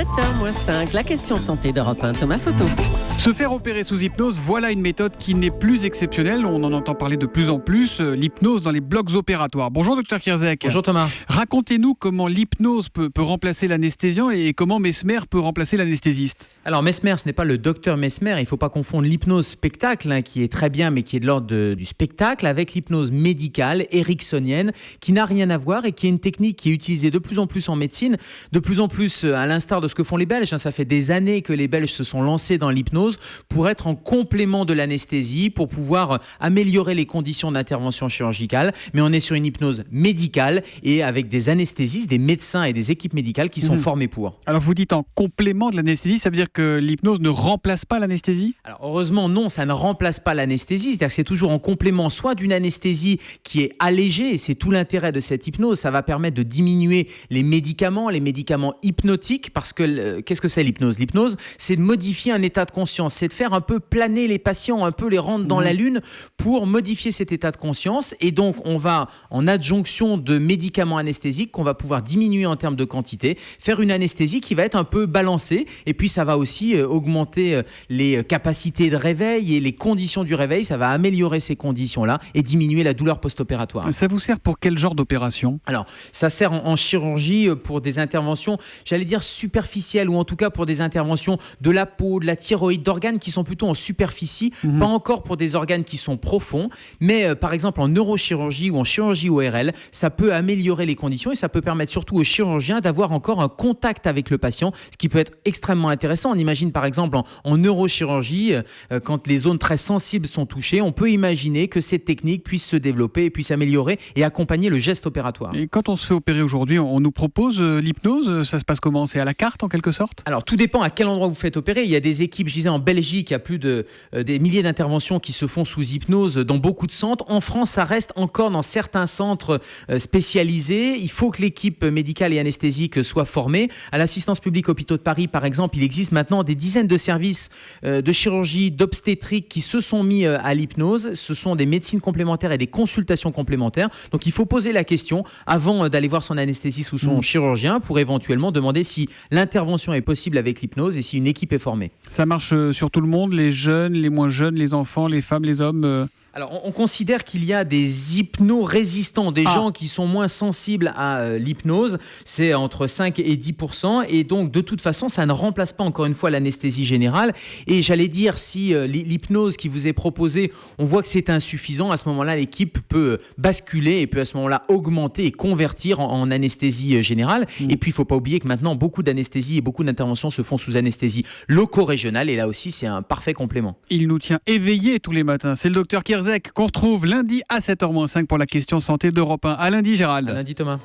7h-5, la question santé d'Europe 1, Thomas Soto. Se faire opérer sous hypnose, voilà une méthode qui n'est plus exceptionnelle. On en entend parler de plus en plus, l'hypnose dans les blocs opératoires. Bonjour Dr Kierzek. Bonjour Thomas. Racontez-nous comment l'hypnose peut remplacer l'anesthésiant et comment Mesmer peut remplacer l'anesthésiste. Alors Mesmer, ce n'est pas le docteur Mesmer, il ne faut pas confondre l'hypnose spectacle, qui est très bien mais qui est de l'ordre du spectacle, avec l'hypnose médicale, ericksonienne, qui n'a rien à voir et qui est une technique qui est utilisée de plus en plus en médecine, de plus en plus à l'instar de ce que font les Belges. Ça fait des années que les Belges se sont lancés dans l'hypnose pour être en complément de l'anesthésie, pour pouvoir améliorer les conditions d'intervention chirurgicale. Mais on est sur une hypnose médicale et avec des anesthésistes, des médecins et des équipes médicales qui sont formés pour. Alors vous dites en complément de l'anesthésie, ça veut dire que l'hypnose ne remplace pas l'anesthésie ? Alors heureusement non, ça ne remplace pas l'anesthésie, c'est-à-dire que c'est toujours en complément soit d'une anesthésie qui est allégée, et c'est tout l'intérêt de cette hypnose, ça va permettre de diminuer les médicaments hypnotiques, parce que qu'est-ce que c'est l'hypnose ? L'hypnose, c'est de modifier un état de conscience, c'est de faire un peu planer les patients, un peu les rendre dans la lune pour modifier cet état de conscience, et donc on va en adjonction de médicaments anesthésiques qu'on va pouvoir diminuer en termes de quantité, faire une anesthésie qui va être un peu balancée, et puis ça va aussi augmenter les capacités de réveil et les conditions du réveil, ça va améliorer ces conditions-là et diminuer la douleur post-opératoire. Ça vous sert pour quel genre d'opération ? Alors, ça sert en chirurgie pour des interventions, j'allais dire superficielles, ou en tout cas pour des interventions de la peau, de la thyroïde, d'organes qui sont plutôt en superficie, pas encore pour des organes qui sont profonds, mais par exemple en neurochirurgie ou en chirurgie ORL, ça peut améliorer les conditions et ça peut permettre surtout aux chirurgiens d'avoir encore un contact avec le patient, ce qui peut être extrêmement intéressant. On imagine par exemple en neurochirurgie, quand les zones très sensibles sont touchées, on peut imaginer que cette technique puisse se développer et puisse améliorer et accompagner le geste opératoire. Et quand on se fait opérer aujourd'hui, on nous propose l'hypnose, ça se passe comment ? C'est à la carte en quelque sorte ? Alors tout dépend à quel endroit vous faites opérer. Il y a des équipes, je disais en Belgique, il y a plus de des milliers d'interventions qui se font sous hypnose dans beaucoup de centres. En France, ça reste encore dans certains centres spécialisés. Il faut que l'équipe médicale et anesthésique soit formée. À l'Assistance publique Hôpitaux de Paris, par exemple, il existe maintenant des dizaines de services de chirurgie, d'obstétrique qui se sont mis à l'hypnose. Ce sont des médecines complémentaires et des consultations complémentaires. Donc il faut poser la question avant d'aller voir son anesthésiste ou son chirurgien pour éventuellement demander si l'intervention est possible avec l'hypnose et si une équipe est formée. Ça marche sur tout le monde, les jeunes, les moins jeunes, les enfants, les femmes, les hommes Alors, on considère qu'il y a des hypno-résistants, des gens qui sont moins sensibles à l'hypnose. C'est entre 5 et 10%. Et donc, de toute façon, ça ne remplace pas, encore une fois, l'anesthésie générale. Et j'allais dire, si l'hypnose qui vous est proposée, on voit que c'est insuffisant, à ce moment-là, l'équipe peut basculer et peut à ce moment-là augmenter et convertir en anesthésie générale. Et puis, il ne faut pas oublier que maintenant, beaucoup d'anesthésie et beaucoup d'interventions se font sous anesthésie loco-régionale. Et là aussi, c'est un parfait complément. Il nous tient éveillés tous les matins. C'est le docteur Kierzek qu'on retrouve lundi à 7h-5 pour la question santé d'Europe 1. À lundi, Gérald. À lundi, Thomas.